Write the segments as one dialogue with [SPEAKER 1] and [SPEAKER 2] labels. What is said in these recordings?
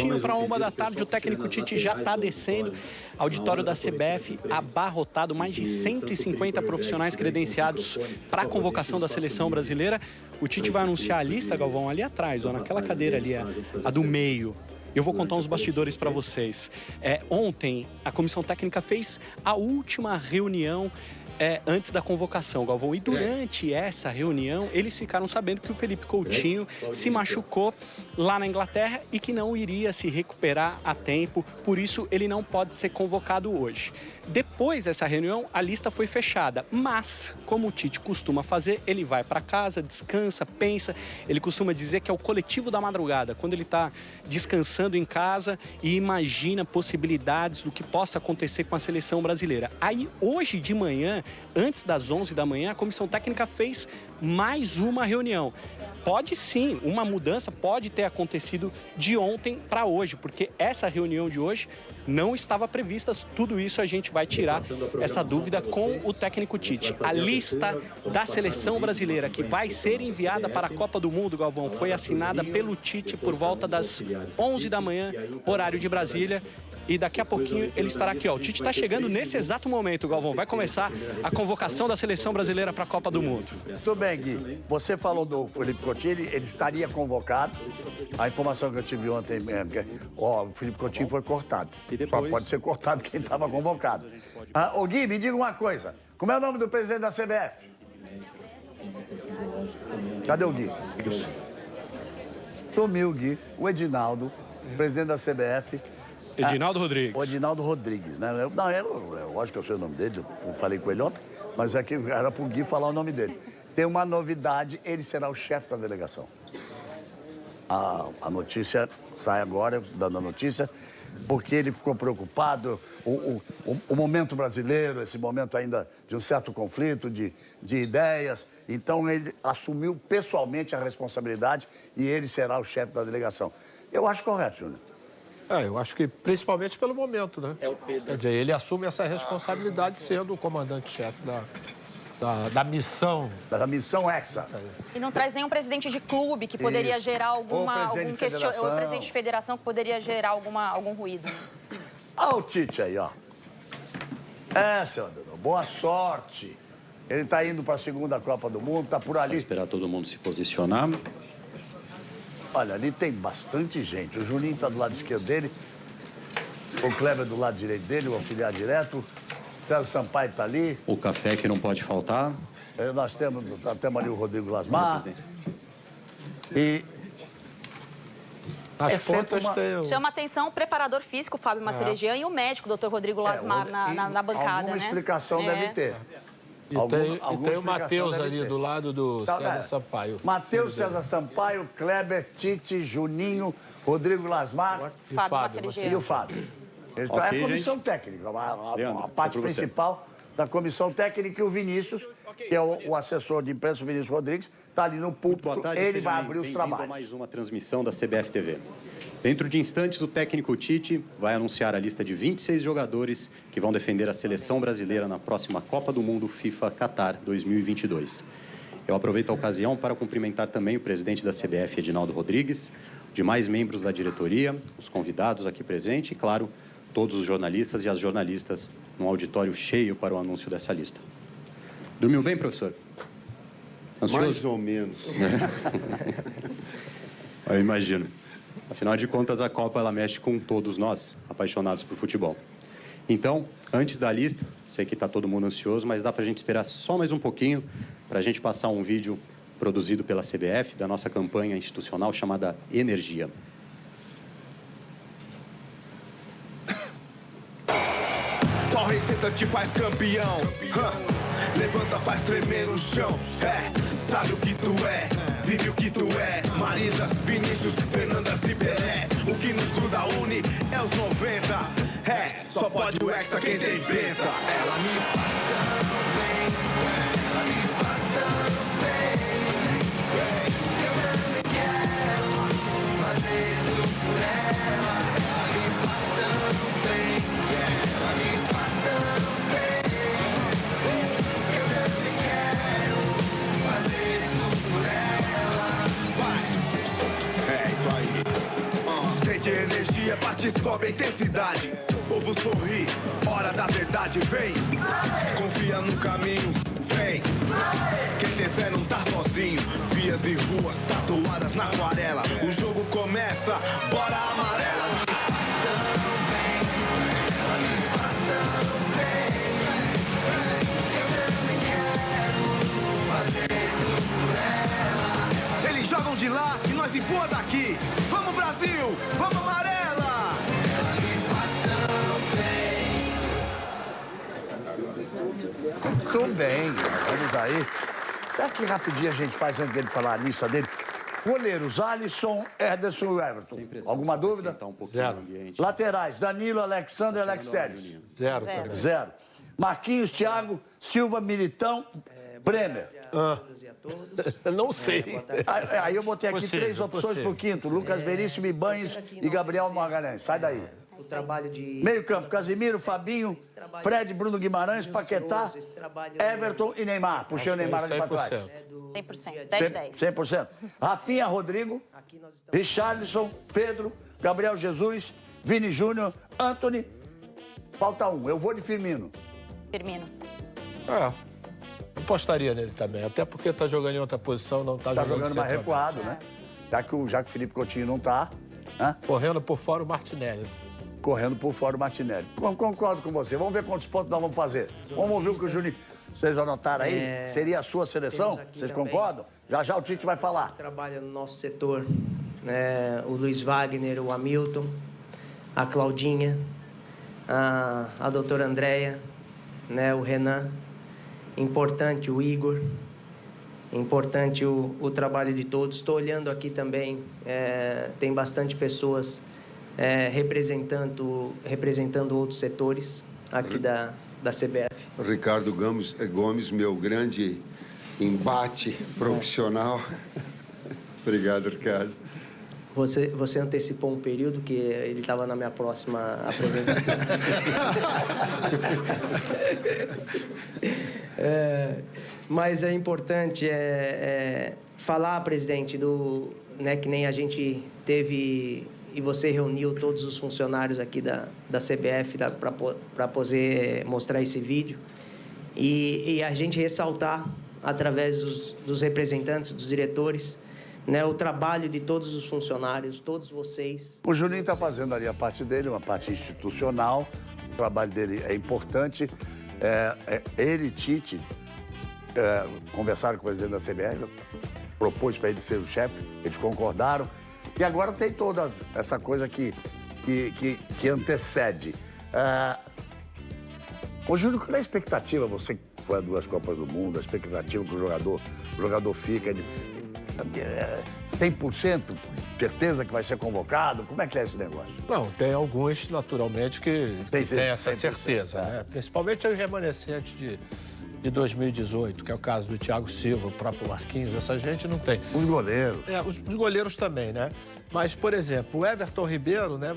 [SPEAKER 1] minutinho para 1h, o técnico Tite já está descendo. Auditório da CBF abarrotado, mais de 150 profissionais credenciados para a convocação da seleção brasileira. O Tite vai anunciar a lista, Galvão, ali atrás, ó, naquela cadeira ali, a do meio. Eu vou contar uns bastidores para vocês. Ontem, a comissão técnica fez a última reunião antes da convocação, Galvão. E durante essa reunião, eles ficaram sabendo que o Felipe Coutinho se machucou lá na Inglaterra e que não iria se recuperar a tempo. Por isso, ele não pode ser convocado hoje. Depois dessa reunião, a lista foi fechada. Mas, como o Tite costuma fazer, ele vai para casa, descansa, pensa. Ele costuma dizer que é o coletivo da madrugada, quando ele está descansando em casa e imagina possibilidades do que possa acontecer com a seleção brasileira. Aí, hoje de manhã, antes das 11 da manhã, a comissão técnica fez mais uma reunião. Pode sim, uma mudança pode ter acontecido de ontem para hoje, porque essa reunião de hoje não estava prevista. Tudo isso a gente vai tirar essa dúvida com o técnico Tite. A lista da seleção brasileira que vai ser enviada para a Copa do Mundo, Galvão, foi assinada pelo Tite por volta das 11 da manhã, horário de Brasília. E daqui a pouquinho ele estará aqui, ó. O Tite está chegando nesse exato momento, Galvão. Vai começar a convocação da seleção brasileira para a Copa do Mundo.
[SPEAKER 2] Tudo bem, Gui. Você falou do Felipe Coutinho, ele estaria convocado. A informação que eu tive ontem mesmo, o Felipe Coutinho foi cortado. Só pode ser cortado quem estava convocado. Ô, Gui, me diga uma coisa. Como é o nome do presidente da CBF? Cadê o Gui? Sumiu o Gui, o Edinaldo, presidente da CBF.
[SPEAKER 1] Edinaldo Rodrigues.
[SPEAKER 2] O Edinaldo Rodrigues, né? Eu acho que eu sei o nome dele, eu falei com ele ontem, mas é que era pro Gui falar o nome dele. Tem uma novidade, ele será o chefe da delegação. A notícia sai agora, dando a notícia, porque ele ficou preocupado, o momento brasileiro, esse momento ainda de um certo conflito, de ideias, então ele assumiu pessoalmente a responsabilidade e ele será o chefe da delegação. Eu acho correto, Júnior.
[SPEAKER 3] Eu acho que principalmente pelo momento, né? Quer dizer, ele assume essa responsabilidade sendo o comandante-chefe da missão.
[SPEAKER 2] Da missão Hexa.
[SPEAKER 4] E não traz nenhum presidente de clube que poderia gerar algum questionamento. Ou presidente de federação que poderia gerar algum ruído.
[SPEAKER 2] Olha o Tite aí, ó. Seu Adão, boa sorte. Ele tá indo para a segunda Copa do Mundo, tá por ali.
[SPEAKER 5] Só esperar todo mundo se posicionar.
[SPEAKER 2] Olha, ali tem bastante gente. O Juninho tá do lado esquerdo dele, o Kleber do lado direito dele, o auxiliar direto, o César Sampaio tá ali.
[SPEAKER 5] O café que não pode faltar.
[SPEAKER 2] Nós temos ali o Rodrigo Lasmar. E...
[SPEAKER 3] As pontas tem...
[SPEAKER 4] Chama atenção o preparador físico, Fábio Macerejian, e o médico, o Dr. Rodrigo Lasmar, na bancada,
[SPEAKER 2] alguma
[SPEAKER 4] né?
[SPEAKER 2] explicação deve ter.
[SPEAKER 3] E tem o Matheus ali do lado do César Sampaio.
[SPEAKER 2] Matheus, César Sampaio, Kleber, Tite, Juninho, Rodrigo Lasmar e o Fábio. É a comissão técnica, a parte principal da comissão técnica, e o Vinícius, que é o assessor de imprensa, o Vinícius Rodrigues, está ali no púlpito, ele vai abrir os trabalhos.
[SPEAKER 5] Mais uma transmissão da CBF TV. Dentro de instantes, o técnico Tite vai anunciar a lista de 26 jogadores que vão defender a seleção brasileira na próxima Copa do Mundo FIFA Qatar 2022. Eu aproveito a ocasião para cumprimentar também o presidente da CBF, Edinaldo Rodrigues, demais membros da diretoria, os convidados aqui presentes e, claro, todos os jornalistas e as jornalistas num auditório cheio para o anúncio dessa lista. Dormiu bem, professor? Ansioso?
[SPEAKER 6] Mais ou menos.
[SPEAKER 5] Eu imagino. Afinal de contas, a Copa ela mexe com todos nós, apaixonados por futebol. Então, antes da lista, sei que está todo mundo ansioso, mas dá para a gente esperar só mais um pouquinho para a gente passar um vídeo produzido pela CBF, da nossa campanha institucional chamada Energia.
[SPEAKER 7] Qual receita te faz campeão? Levanta, faz tremer o chão. Sabe o que tu é, vive o que tu é. Marisas, Vinícius, Fernandas e Pelé. O que nos gruda une é os 90. Só pode o Hexa quem tem penta. Ela me faz tão bem, ela me faz tão bem. Eu também quero fazer isso por ela. Ela me faz tão bem, ela me faz tão bem. Eu também quero fazer isso por ela. Vai, é isso aí. Sente energia. dia bate e sobe a intensidade. Povo sorri, hora da verdade vem. Confia no caminho, vem. Quem tem fé não tá sozinho. Vias e ruas tatuadas na aquarela. O jogo começa, bora amarela. Eles jogam de lá e nós empurra daqui. Vamos Brasil, vamos amarela.
[SPEAKER 2] Muito bem, vamos aí. Será que rapidinho a gente faz antes dele falar a lista dele? Goleiros, Alisson, Ederson e Everton. Alguma dúvida?
[SPEAKER 3] Zero.
[SPEAKER 2] Laterais, Danilo, Alexandre e Alex Telles.
[SPEAKER 3] Zero.
[SPEAKER 2] Zero. Marquinhos, Thiago, Silva, Militão, Bremer.
[SPEAKER 3] Não sei.
[SPEAKER 2] Aí eu botei aqui três opções pro quinto. Lucas Veríssimo, Ibanez e Gabriel Magalhães. Sai daí.
[SPEAKER 6] O trabalho de...
[SPEAKER 2] Meio campo, Casimiro, Fabinho, Fred, Bruno Guimarães, Paquetá, Everton e Neymar. Puxei o Neymar ali pra trás.
[SPEAKER 4] 100%. 10-10.
[SPEAKER 2] 100%. Rafinha, Rodrigo, Richarlison, Pedro, Gabriel Jesus, Vini Júnior, Antony. Falta um. Eu vou de Firmino.
[SPEAKER 4] Firmino.
[SPEAKER 3] Apostaria nele também. Até porque tá jogando em outra posição, não tá
[SPEAKER 2] Jogando mais recuado, né? Já que o Felipe Coutinho não tá, né?
[SPEAKER 3] Correndo por fora o Martinelli.
[SPEAKER 2] Correndo por fora o Martinelli. Concordo com você. Vamos ver quantos pontos nós vamos fazer. Vamos ouvir o que o Juninho... Vocês anotaram aí? Seria a sua seleção? Vocês concordam? Já o Tite vai falar.
[SPEAKER 6] Trabalha no nosso setor, né? O Luiz Wagner, o Hamilton, a Claudinha, a doutora Andréia, né? O Renan. Importante o Igor. Importante o trabalho de todos. Estou olhando aqui também, tem bastante pessoas representando outros setores aqui da CBF.
[SPEAKER 8] Ricardo Gomes, meu grande embate profissional. Obrigado, Ricardo.
[SPEAKER 6] Você antecipou um período que ele estava na minha próxima apresentação. Mas é importante falar, presidente, né, que nem a gente teve e você reuniu todos os funcionários aqui da CBF para poder mostrar esse vídeo e a gente ressaltar através dos representantes, dos diretores, né, o trabalho de todos os funcionários, todos vocês.
[SPEAKER 2] O Juninho está fazendo ali a parte dele, uma parte institucional. O trabalho dele é importante. Ele e Tite conversaram com o presidente da CBF, propôs para ele ser o chefe, eles concordaram. E agora tem toda essa coisa que antecede. Ô, Júnior, qual é a expectativa? Você que foi a 2 Copas do Mundo, a expectativa que o jogador fica de 100%, certeza que vai ser convocado? Como é que é esse negócio?
[SPEAKER 3] Não, tem alguns, naturalmente, que tem essa
[SPEAKER 2] 100%,
[SPEAKER 3] certeza, né? Principalmente os remanescentes de 2018, que é o caso do Thiago Silva, o próprio Marquinhos, essa gente não tem.
[SPEAKER 2] Os goleiros.
[SPEAKER 3] Os goleiros também, né? Mas, por exemplo, o Everton Ribeiro, né?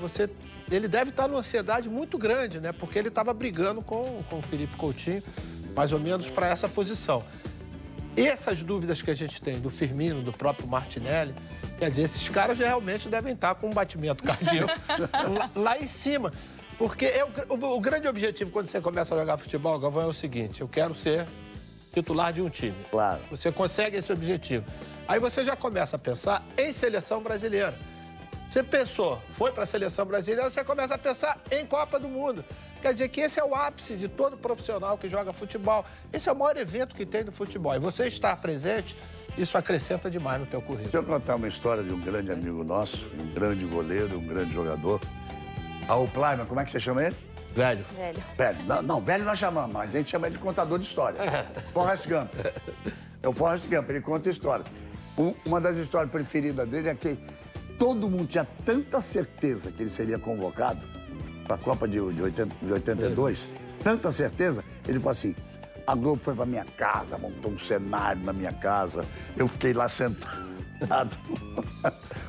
[SPEAKER 3] Ele deve estar numa ansiedade muito grande, né? Porque ele estava brigando com o Felipe Coutinho, mais ou menos para essa posição. E essas dúvidas que a gente tem do Firmino, do próprio Martinelli, quer dizer, esses caras realmente devem estar com um batimento cardíaco lá em cima. Porque o grande objetivo quando você começa a jogar futebol, Galvão, é o seguinte: eu quero ser titular de um time.
[SPEAKER 2] Claro.
[SPEAKER 3] Você consegue esse objetivo. Aí você já começa a pensar em seleção brasileira. Você pensou, foi para a seleção brasileira, você começa a pensar em Copa do Mundo. Quer dizer que esse é o ápice de todo profissional que joga futebol. Esse é o maior evento que tem no futebol. E você estar presente, isso acrescenta demais no teu currículo.
[SPEAKER 2] Deixa eu contar uma história de um grande amigo nosso, um grande goleiro, um grande jogador. O Plyman, como é que você chama ele?
[SPEAKER 3] Velho.
[SPEAKER 2] Velho. Não, velho nós chamamos, mas a gente chama ele de contador de história. Forrest Gump. É o Forrest Gump, ele conta história. Uma das histórias preferidas dele é que todo mundo tinha tanta certeza que ele seria convocado para a Copa de 82, tanta certeza, ele falou assim: a Globo foi para minha casa, montou um cenário na minha casa, eu fiquei lá sentado.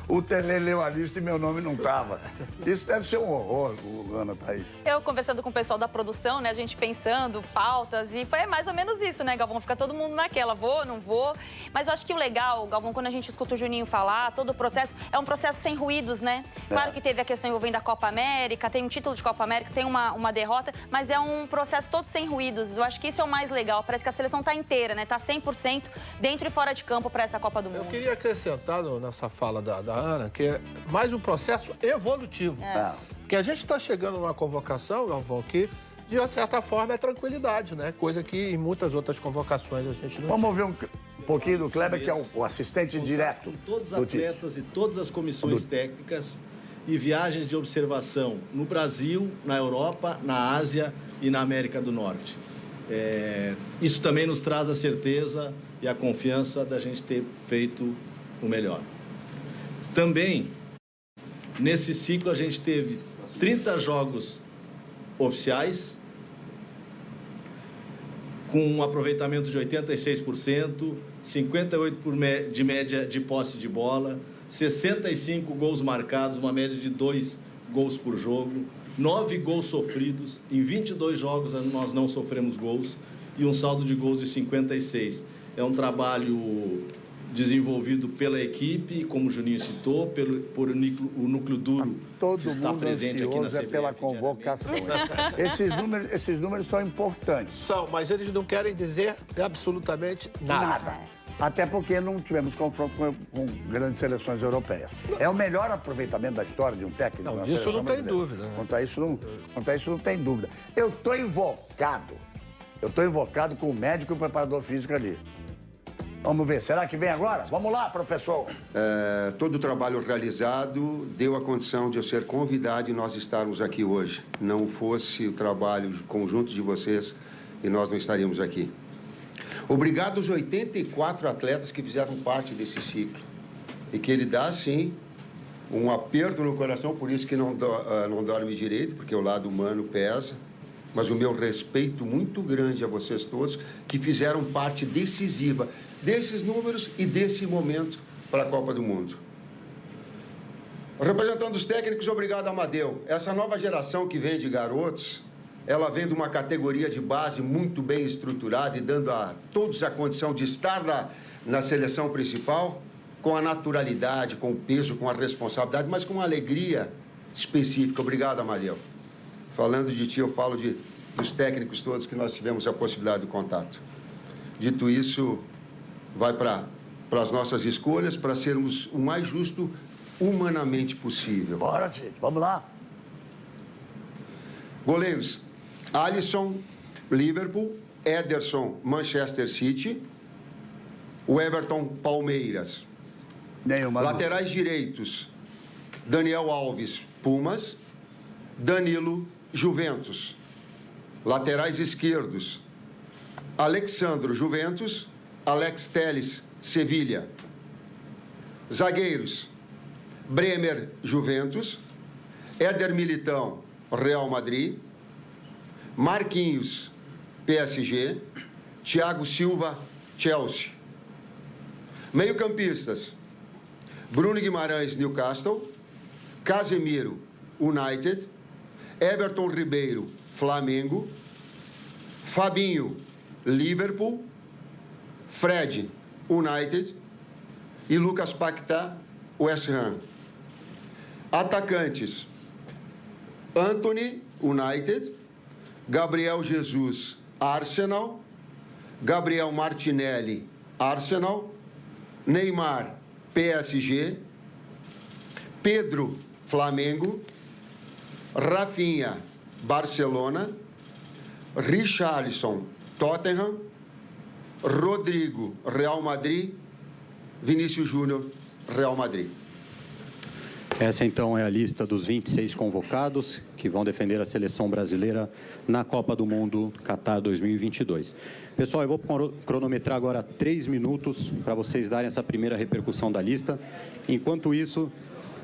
[SPEAKER 2] O Tele leu a lista e meu nome não tava. Isso deve ser um horror, Ana Thaís.
[SPEAKER 4] Eu conversando com o pessoal da produção, né, a gente pensando, pautas, e foi mais ou menos isso, né, Galvão? Fica todo mundo naquela, vou, não vou. Mas eu acho que o legal, Galvão, quando a gente escuta o Juninho falar, todo o processo, é um processo sem ruídos, né? Claro que teve a questão envolvendo a Copa América, tem um título de Copa América, tem uma derrota, mas é um processo todo sem ruídos. Eu acho que isso é o mais legal. Parece que a seleção tá inteira, né? Tá 100% dentro e fora de campo para essa Copa do Mundo.
[SPEAKER 3] Eu queria acrescentar nessa fala da Ana que é mais um processo evolutivo. Porque a gente está chegando numa convocação, Galvão, que de uma certa forma é tranquilidade, né? Coisa que em muitas outras convocações a gente não
[SPEAKER 2] Vamos ouvir um pouquinho do Kleber, que é o assistente direto.
[SPEAKER 9] Com todos os atletas e todas as comissões técnicas e viagens de observação no Brasil, na Europa, na Ásia e na América do Norte. Isso também nos traz a certeza e a confiança da gente ter feito o melhor. Também, nesse ciclo, a gente teve 30 jogos oficiais, com um aproveitamento de 86%, 58% de média de posse de bola, 65 gols marcados, uma média de 2 gols por jogo, 9 gols sofridos, em 22 jogos nós não sofremos gols e um saldo de gols de 56. É um trabalho desenvolvido pela equipe, como o Juninho citou, por o núcleo duro que está presente aqui na CBF.
[SPEAKER 2] Pela convocação. Esses números são importantes.
[SPEAKER 3] São, mas eles não querem dizer absolutamente nada.
[SPEAKER 2] Até porque não tivemos confronto com grandes seleções europeias. É o melhor aproveitamento da história de um técnico.
[SPEAKER 3] Não, disso não tem dúvida. Né?
[SPEAKER 2] Quanto a isso não tem dúvida. Eu estou invocado com o médico e o preparador físico ali. Vamos ver, será que vem agora? Vamos lá, professor.
[SPEAKER 8] Todo o trabalho realizado deu a condição de eu ser convidado e nós estarmos aqui hoje. Não fosse o trabalho conjunto de vocês e nós não estaríamos aqui. Obrigado aos 84 atletas que fizeram parte desse ciclo. E que ele dá, sim, um aperto no coração, por isso que não dorme direito, porque o lado humano pesa. Mas o meu respeito muito grande a vocês todos que fizeram parte decisiva desses números e desse momento para a Copa do Mundo. Representando os técnicos, obrigado, Amadeu. Essa nova geração que vem de garotos, ela vem de uma categoria de base muito bem estruturada e dando a todos a condição de estar na seleção principal com a naturalidade, com o peso, com a responsabilidade, mas com uma alegria específica. Obrigado, Amadeu. Falando de ti, eu falo dos técnicos todos que nós tivemos a possibilidade de contato. Dito isso, vai para as nossas escolhas, para sermos o mais justo humanamente possível.
[SPEAKER 2] Bora, gente, vamos lá.
[SPEAKER 8] Goleiros: Alisson, Liverpool; Ederson, Manchester City; o Everton, Palmeiras. Laterais direitos: Daniel Alves, Pumas; Danilo, Juventus. Laterais esquerdos: Alexandro, Juventus; Alex Telles, Sevilha. Zagueiros: Bremer, Juventus; Éder Militão, Real Madrid; Marquinhos, PSG; Thiago Silva, Chelsea. Meio-campistas: Bruno Guimarães, Newcastle; Casemiro, United; Everton Ribeiro, Flamengo; Fabinho, Liverpool; Fred, United; e Lucas Paquetá, West Ham. Atacantes: Antony, United; Gabriel Jesus, Arsenal; Gabriel Martinelli, Arsenal; Neymar, PSG; Pedro, Flamengo; Rafinha, Barcelona; Richarlison, Tottenham; Rodrigo, Real Madrid; Vinícius Júnior, Real Madrid.
[SPEAKER 5] Essa, então, é a lista dos 26 convocados que vão defender a seleção brasileira na Copa do Mundo Qatar 2022. Pessoal, eu vou cronometrar agora 3 minutos para vocês darem essa primeira repercussão da lista. Enquanto isso,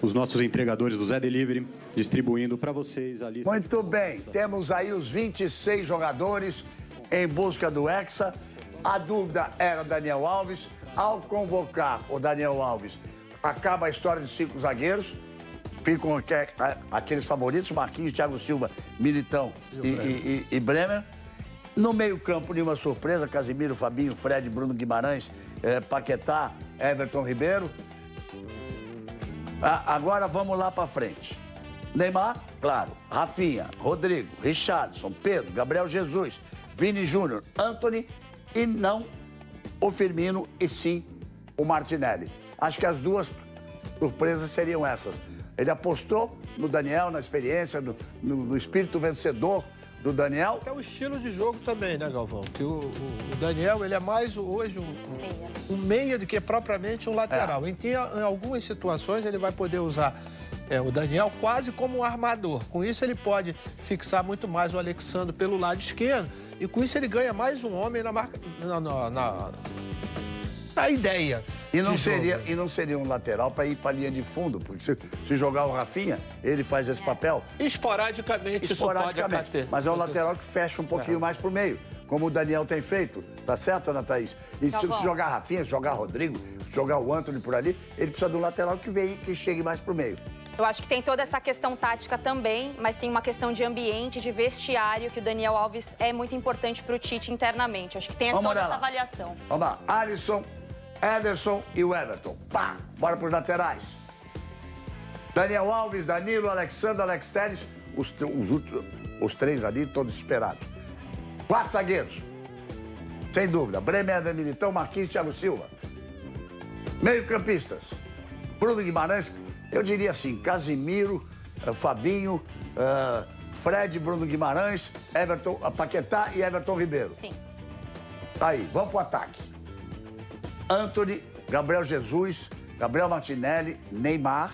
[SPEAKER 5] os nossos entregadores do Zé Delivery distribuindo para vocês a lista.
[SPEAKER 2] Muito bem, temos aí os 26 jogadores em busca do Hexa. A dúvida era Daniel Alves. Ao convocar o Daniel Alves, acaba a história de 5 zagueiros. Ficam aqueles favoritos, Marquinhos, Thiago Silva, Militão e Bremer. No meio-campo, nenhuma surpresa, Casimiro, Fabinho, Fred, Bruno Guimarães, Paquetá, Everton Ribeiro. Agora vamos lá para frente. Neymar, claro, Rafinha, Rodrigo, Richarlison, Pedro, Gabriel Jesus, Vini Júnior, Antony e não o Firmino e sim o Martinelli. Acho que as duas surpresas seriam essas. Ele apostou no Daniel, na experiência, no espírito vencedor do Daniel.
[SPEAKER 3] É o estilo de jogo também, né, Galvão? Que o Daniel, ele é mais hoje um meia do que propriamente um lateral. Em algumas situações ele vai poder usar o Daniel quase como um armador. Com isso ele pode fixar muito mais o Alexandre pelo lado esquerdo e com isso ele ganha mais um homem na ideia.
[SPEAKER 2] E não seria um lateral para ir para a linha de fundo, porque se jogar o Rafinha, ele faz esse papel.
[SPEAKER 3] Esporadicamente.
[SPEAKER 2] Mas é um lateral que fecha um pouquinho mais pro meio, como o Daniel tem feito. Tá certo, Ana Thaís? E se jogar Rafinha, se jogar Rodrigo, se jogar o Antony por ali, ele precisa de um lateral que chegue mais pro meio.
[SPEAKER 4] Eu acho que tem toda essa questão tática também, mas tem uma questão de ambiente, de vestiário, que o Daniel Alves é muito importante para o Tite internamente. Acho que tem toda essa avaliação.
[SPEAKER 2] Vamos lá. Alisson, Ederson e o Everton. Pá, bora pros laterais. Daniel Alves, Danilo, Alexandre, Alex Telles, os três ali, todos esperados. 4 zagueiros. Sem dúvida. Bremer, Militão, Marquinhos, Thiago Silva. Meio-campistas. Bruno Guimarães, eu diria assim, Casimiro, Fabinho, Fred, Bruno Guimarães, Everton, Paquetá e Everton Ribeiro.
[SPEAKER 4] Sim.
[SPEAKER 2] Aí, vamos pro ataque. Antony, Gabriel Jesus, Gabriel Martinelli, Neymar,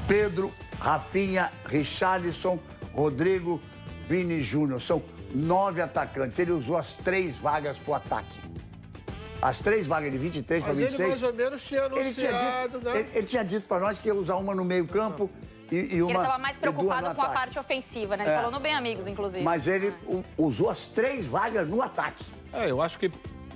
[SPEAKER 2] Pedro, Rafinha, Richarlison, Rodrigo, Vini Júnior. São 9 atacantes. Ele usou as 3 vagas pro ataque. As 3 vagas de 23 para 26.
[SPEAKER 3] Mas ele mais ou menos tinha anunciado,
[SPEAKER 2] ele tinha dito para nós que ia usar uma no meio-campo e uma.
[SPEAKER 4] Ele estava mais preocupado com a parte ofensiva, né? Ele falou no Bem Amigos, inclusive.
[SPEAKER 2] Mas ele usou as 3 vagas no ataque.
[SPEAKER 3] Eu acho que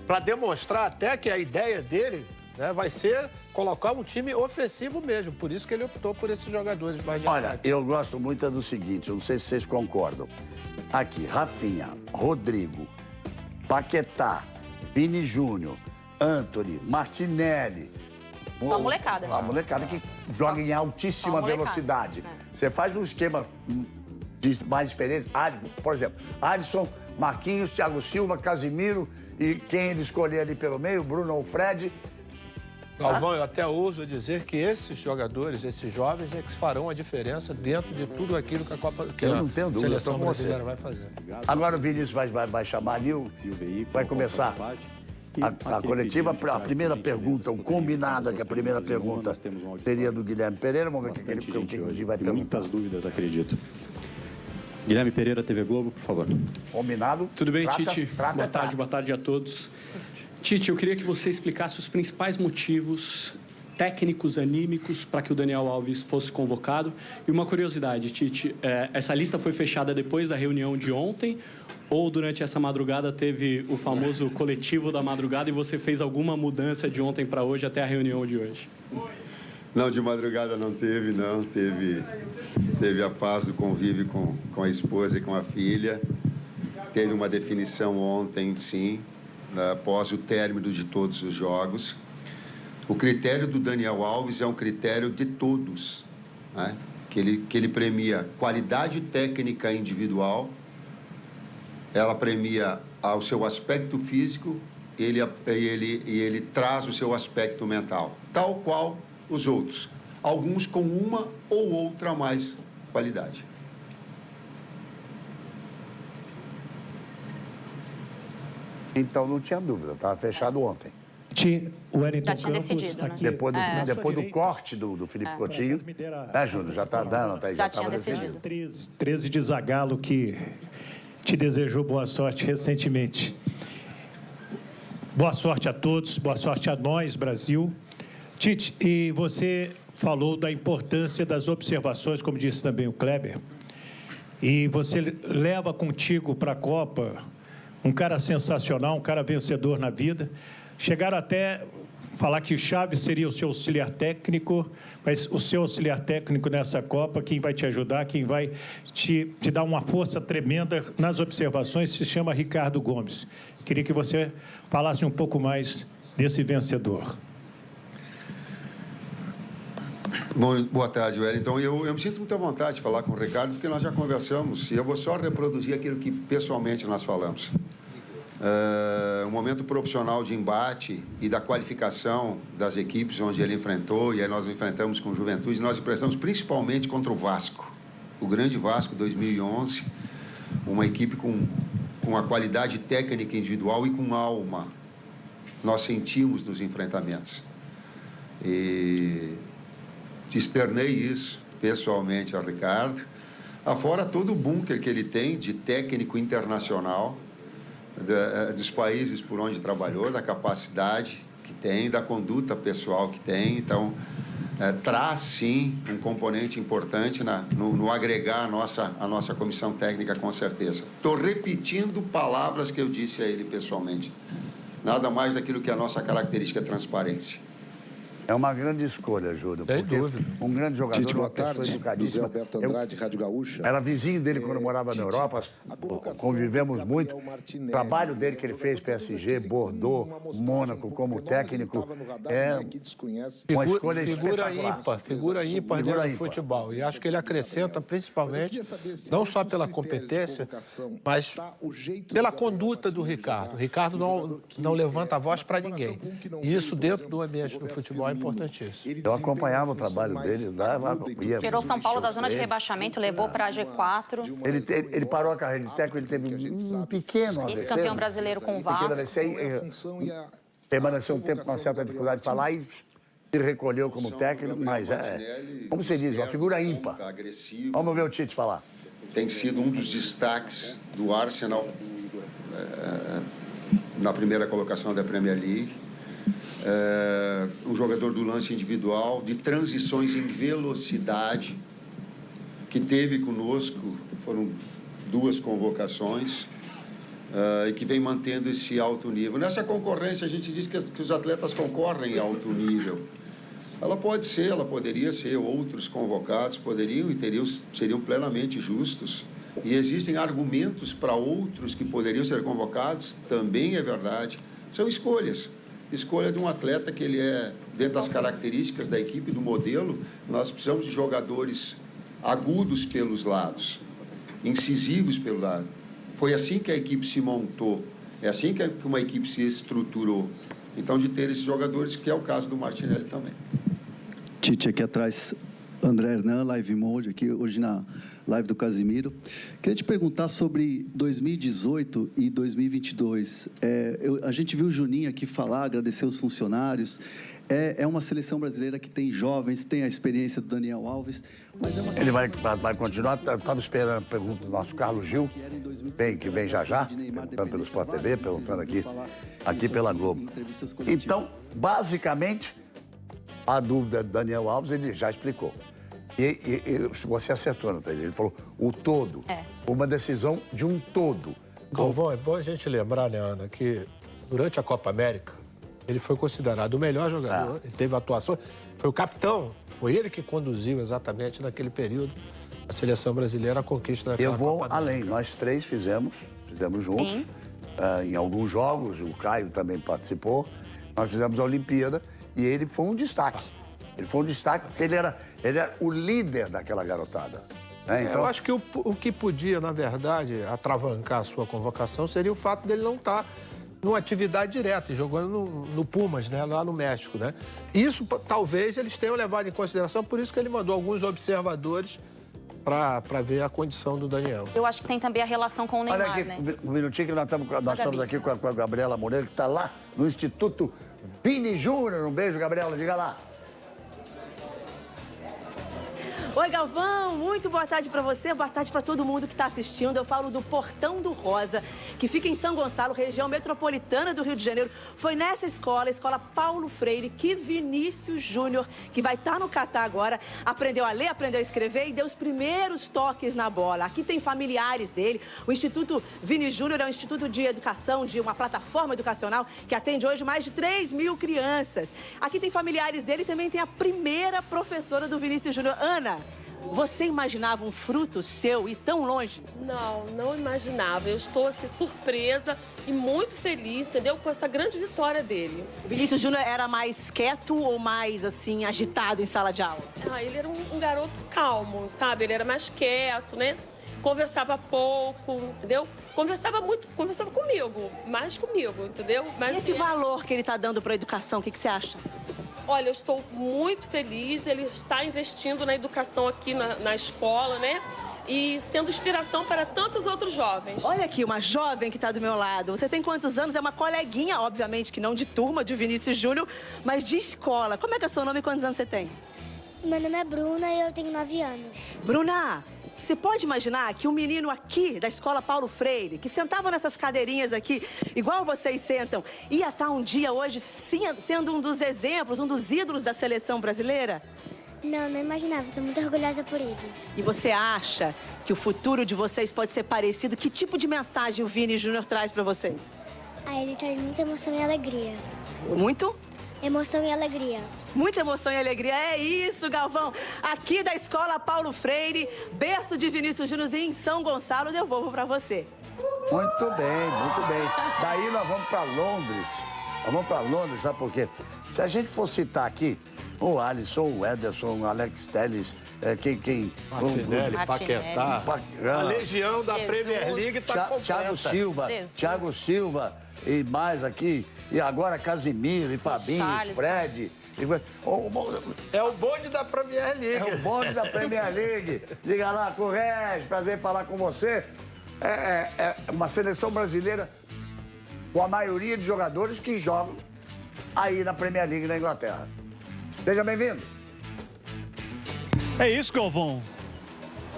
[SPEAKER 3] para demonstrar até que a ideia dele, né, vai ser colocar um time ofensivo mesmo. Por isso que ele optou por esses jogadores mais de ataque.
[SPEAKER 2] Eu gosto muito do seguinte, eu não sei se vocês concordam. Aqui, Rafinha, Rodrigo, Paquetá, Vini Júnior, Antony, Martinelli.
[SPEAKER 4] Uma molecada.
[SPEAKER 2] Uma molecada que joga em altíssima velocidade. Você faz um esquema de mais experiente. Por exemplo, Alisson, Marquinhos, Thiago Silva, Casimiro e quem ele escolher ali pelo meio, Bruno ou Fred.
[SPEAKER 3] Galvão, eu até ouso dizer que esses jogadores, esses jovens, é que farão a diferença dentro de tudo aquilo que a seleção brasileira vai fazer.
[SPEAKER 2] Agora o Vinícius vai chamar ali, vai começar a coletiva. A primeira pergunta, o combinado é que a primeira pergunta seria do Guilherme Pereira. Vamos ver o que ele vai perguntar.
[SPEAKER 5] Muitas dúvidas, acredito. Guilherme Pereira, TV Globo, por favor.
[SPEAKER 2] Combinado.
[SPEAKER 1] Tudo bem, Tite? Boa tarde a todos. Tite, eu queria que você explicasse os principais motivos técnicos, anímicos, para que o Daniel Alves fosse convocado. E uma curiosidade, Tite, essa lista foi fechada depois da reunião de ontem ou durante essa madrugada teve o famoso coletivo da madrugada e você fez alguma mudança de ontem para hoje até a reunião de hoje?
[SPEAKER 8] Não, de madrugada não teve, não. Teve a paz do convívio com a esposa e com a filha. Teve uma definição ontem, sim, após o término de todos os jogos. O critério do Daniel Alves é um critério de todos, né? que ele premia qualidade técnica individual, ela premia ao seu aspecto físico e ele traz o seu aspecto mental, tal qual os outros, alguns com uma ou outra mais qualidade.
[SPEAKER 2] Então não tinha dúvida, estava fechado ontem.
[SPEAKER 4] Já tinha decidido, né?
[SPEAKER 2] Depois do corte do Felipe Coutinho, né, Júnior? Já está dando, já estava decidido.
[SPEAKER 10] 13 de Zagallo, que te desejou boa sorte recentemente. Boa sorte a todos, boa sorte a nós, Brasil. Tite, e você falou da importância das observações, como disse também o Kleber, e você leva contigo para a Copa um cara sensacional, um cara vencedor na vida. chegaram até falar que o Chaves seria o seu auxiliar técnico, mas o seu auxiliar técnico nessa Copa, quem vai te ajudar, quem vai te dar uma força tremenda nas observações, se chama Ricardo Gomes. Queria que você falasse um pouco mais desse vencedor.
[SPEAKER 8] Bom, boa tarde, Wellington. Eu me sinto muito à vontade de falar com o Ricardo, porque nós já conversamos, e eu vou só reproduzir aquilo que pessoalmente nós falamos. Um momento profissional de embate e da qualificação das equipes onde ele enfrentou, e aí nós enfrentamos com Juventude, nós enfrentamos principalmente contra o Vasco, o grande Vasco 2011, uma equipe com a qualidade técnica individual e com alma. Nós sentimos nos enfrentamentos. E externei isso pessoalmente ao Ricardo, afora todo o bunker que ele tem de técnico internacional, dos países por onde trabalhou, da capacidade que tem, da conduta pessoal que tem. Então, traz, sim, um componente importante no agregar a nossa comissão técnica, com certeza. Estou repetindo palavras que eu disse a ele pessoalmente. Nada mais daquilo que é a nossa característica, transparência.
[SPEAKER 2] É uma grande escolha, Júlio.
[SPEAKER 3] Sem dúvida.
[SPEAKER 2] Um grande jogador,
[SPEAKER 11] Tite, boa
[SPEAKER 2] uma pessoa
[SPEAKER 11] tarde.
[SPEAKER 2] educadíssima.
[SPEAKER 11] José Alberto Andrade, Rádio Gaúcha.
[SPEAKER 2] Era vizinho dele quando morava na Europa, convivemos muito. O trabalho dele que ele fez, PSG, Bordeaux, Mônaco, como técnico, é uma escolha espetacular.
[SPEAKER 3] Figura ímpar dentro do futebol. E acho que ele acrescenta principalmente, não só pela competência, mas pela conduta do Ricardo. O Ricardo não levanta a voz para ninguém. E isso dentro do ambiente do futebol é importantíssimo.
[SPEAKER 2] Eu acompanhava o trabalho dele.
[SPEAKER 4] Tirou São Paulo da zona de rebaixamento, levou para a G4.
[SPEAKER 2] Ele parou a carreira de técnico, ele teve um pequeno AVC.
[SPEAKER 4] Vice-campeão brasileiro com o Vasco.
[SPEAKER 2] Permaneceu um tempo com uma certa dificuldade de falar e se recolheu como técnico, mas como se diz, uma figura ímpar. Vamos ver o Tite falar.
[SPEAKER 8] Tem sido um dos destaques do Arsenal na primeira colocação da Premier League. Um jogador do lance individual, de transições em velocidade, que teve conosco, foram 2 convocações, e que vem mantendo esse alto nível. Nessa concorrência, a gente diz que os atletas concorrem em alto nível. Ela poderia ser, outros convocados poderiam e seriam plenamente justos. E existem argumentos para outros que poderiam ser convocados, também é verdade. São escolhas. Escolha de um atleta que ele é, dentro das características da equipe, do modelo, nós precisamos de jogadores agudos pelos lados, incisivos pelo lado. Foi assim que a equipe se montou, é assim que uma equipe se estruturou. Então, de ter esses jogadores, que é o caso do Martinelli também.
[SPEAKER 12] Tite, aqui atrás, André Hernan, Live Mode, aqui hoje na live do Casimiro. Queria te perguntar sobre 2018 e 2022. A gente viu o Juninho aqui falar, agradecer os funcionários. É uma seleção brasileira que tem jovens, tem a experiência do Daniel Alves, mas é uma
[SPEAKER 2] Ele vai continuar. Estava esperando a pergunta do nosso Carlos Gil, que vem já, perguntando pelo Sport TV, perguntando aqui pela Globo. Então, basicamente, a dúvida do Daniel Alves, ele já explicou. E você acertou, não tá? Ele falou o todo. Uma decisão de um todo.
[SPEAKER 3] Galvão, é bom a gente lembrar, né, Ana, que durante a Copa América, ele foi considerado o melhor jogador, ele teve atuação, foi o capitão, foi ele que conduziu exatamente naquele período a seleção brasileira à conquista daquela Copa América.
[SPEAKER 2] Eu vou além, nós 3 fizemos juntos, em alguns jogos, o Caio também participou, nós fizemos a Olimpíada e ele foi um destaque. Ele foi um destaque porque ele era o líder daquela garotada. Né? Então...
[SPEAKER 3] Eu acho que o que podia, na verdade, atravancar a sua convocação seria o fato dele não estar numa atividade direta, jogando no Pumas, né, lá no México. Né? Isso, talvez, eles tenham levado em consideração, por isso que ele mandou alguns observadores para ver a condição do Daniel.
[SPEAKER 4] Eu acho que tem também a relação com o Neymar,
[SPEAKER 2] Olha aqui,
[SPEAKER 4] né?
[SPEAKER 2] um minutinho que nós estamos aqui com a Gabriela Moreira, que está lá no Instituto Vini Júnior. Um beijo, Gabriela, diga lá.
[SPEAKER 11] Oi, Galvão, muito boa tarde para você, boa tarde para todo mundo que está assistindo. Eu falo do Portão do Rosa, que fica em São Gonçalo, região metropolitana do Rio de Janeiro. Foi nessa escola, a escola Paulo Freire, que Vinícius Júnior, que vai estar no Catar agora, aprendeu a ler, aprendeu a escrever e deu os primeiros toques na bola. Aqui tem familiares dele. O Instituto Vini Júnior é um instituto de educação, de uma plataforma educacional que atende hoje mais de 3 mil crianças. Aqui tem familiares dele e também tem a primeira professora do Vinícius Júnior, Ana. Você imaginava um fruto seu e tão longe?
[SPEAKER 13] Não, não imaginava. Eu estou, assim, surpresa e muito feliz, entendeu? Com essa grande vitória dele.
[SPEAKER 11] O Vinícius Júnior era mais quieto ou mais, assim, agitado em sala de aula?
[SPEAKER 13] Ah, ele era um garoto calmo, sabe? Ele era mais quieto, né? Conversava pouco, entendeu? Conversava comigo, mais comigo, entendeu? Mas
[SPEAKER 11] e esse valor que ele está dando para a educação, o que você acha?
[SPEAKER 13] Olha, eu estou muito feliz, ele está investindo na educação aqui na escola, né? E sendo inspiração para tantos outros jovens.
[SPEAKER 11] Olha aqui, uma jovem que está do meu lado. Você tem quantos anos? É uma coleguinha, obviamente, que não de turma, de Vinícius Júnior, mas de escola. Como é que é o seu nome e quantos anos você tem?
[SPEAKER 14] Meu nome é Bruna e eu tenho 9 anos.
[SPEAKER 11] Bruna, você pode imaginar que um menino aqui da escola Paulo Freire, que sentava nessas cadeirinhas aqui, igual vocês sentam, ia estar um dia hoje sendo um dos exemplos, um dos ídolos da seleção brasileira?
[SPEAKER 14] Não, não imaginava. Estou muito orgulhosa por ele.
[SPEAKER 11] E você acha que o futuro de vocês pode ser parecido? Que tipo de mensagem o Vini Júnior traz para vocês?
[SPEAKER 14] Ah, ele traz muita emoção e alegria.
[SPEAKER 11] Muito?
[SPEAKER 14] Emoção e alegria.
[SPEAKER 11] Muita emoção e alegria. É isso, Galvão. Aqui da escola Paulo Freire, berço de Vinícius Júnior em São Gonçalo, eu devolvo para você.
[SPEAKER 2] Muito bem, muito bem. Daí nós vamos para Londres. Nós vamos para Londres, sabe por quê? Se a gente for citar aqui o Alisson, o Ederson, o Alex Telles,
[SPEAKER 3] Martinelli, Paquetá. A legião da Premier League está completa.
[SPEAKER 2] Thiago Silva e mais aqui. E agora Casimiro e Fabinho, Fred.
[SPEAKER 3] É o bonde da Premier League.
[SPEAKER 2] É o bonde da Premier League. Diga lá, Correge, prazer em falar com você. É uma seleção brasileira com a maioria de jogadores que jogam aí na Premier League na Inglaterra. Seja bem-vindo.
[SPEAKER 15] É isso, Galvão.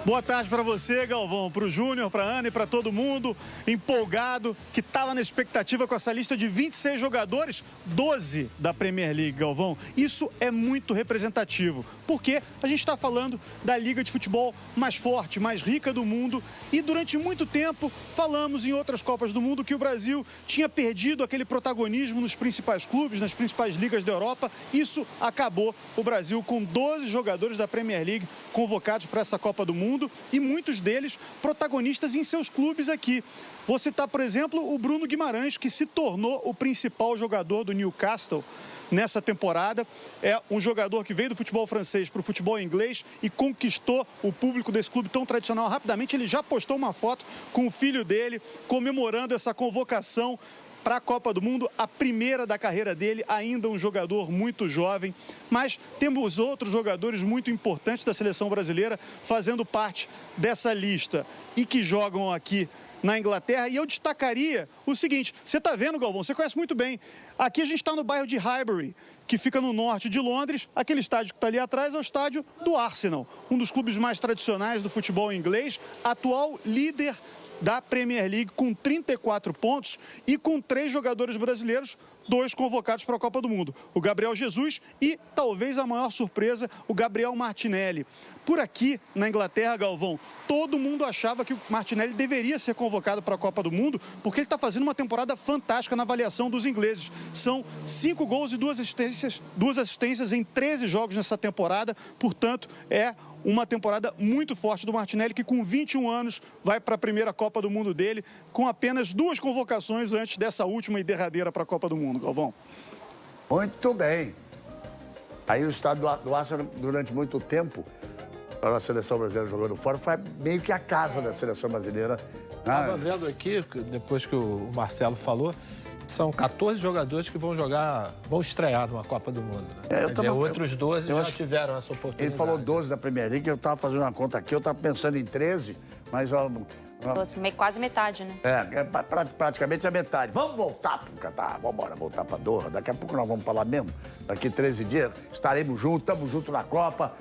[SPEAKER 15] Boa tarde para você, Galvão, para o Júnior, para a Ana e para todo mundo empolgado, que estava na expectativa com essa lista de 26 jogadores, 12 da Premier League, Galvão. Isso é muito representativo, porque a gente está falando da liga de futebol mais forte, mais rica do mundo, e durante muito tempo falamos em outras Copas do Mundo que o Brasil tinha perdido aquele protagonismo nos principais clubes, nas principais ligas da Europa. Isso acabou, o Brasil com 12 jogadores da Premier League convocados para essa Copa do Mundo, e muitos deles protagonistas em seus clubes aqui. Vou citar, por exemplo, o Bruno Guimarães, que se tornou o principal jogador do Newcastle nessa temporada. É um jogador que veio do futebol francês para o futebol inglês e conquistou o público desse clube tão tradicional rapidamente. Ele já postou uma foto com o filho dele comemorando essa convocação para a Copa do Mundo, a primeira da carreira dele, ainda um jogador muito jovem. Mas temos outros jogadores muito importantes da seleção brasileira fazendo parte dessa lista e que jogam aqui na Inglaterra. E eu destacaria o seguinte: você está vendo, Galvão, você conhece muito bem. Aqui a gente está no bairro de Highbury, que fica no norte de Londres. Aquele estádio que está ali atrás é o estádio do Arsenal, um dos clubes mais tradicionais do futebol inglês, atual líder da Premier League com 34 pontos e com 3 jogadores brasileiros, 2 convocados para a Copa do Mundo. O Gabriel Jesus e, talvez a maior surpresa, o Gabriel Martinelli. Por aqui, na Inglaterra, Galvão, todo mundo achava que o Martinelli deveria ser convocado para a Copa do Mundo, porque ele está fazendo uma temporada fantástica na avaliação dos ingleses. São 5 gols e 2 assistências em 13 jogos nessa temporada. Portanto, é uma temporada muito forte do Martinelli, que com 21 anos vai para a primeira Copa do Mundo dele, com apenas 2 convocações antes dessa última e derradeira para a Copa do Mundo, Galvão.
[SPEAKER 2] Muito bem. Aí o estado do Arsenal, durante muito tempo, a seleção brasileira jogando fora, foi meio que a casa da seleção brasileira.
[SPEAKER 3] Estava vendo aqui, depois que o Marcelo falou, são 14 jogadores que vão estrear numa Copa do Mundo. Né? Outros 12 já tiveram essa oportunidade.
[SPEAKER 2] Ele falou 12 da Premier League, eu estava fazendo uma conta aqui, eu estava pensando em 13, mas...
[SPEAKER 4] Quase metade, né?
[SPEAKER 2] Praticamente a metade. Vamos voltar para o Catar, vamos embora, voltar para Doha. Daqui a pouco nós vamos para lá mesmo. Daqui 13 dias estaremos juntos, estamos juntos na Copa.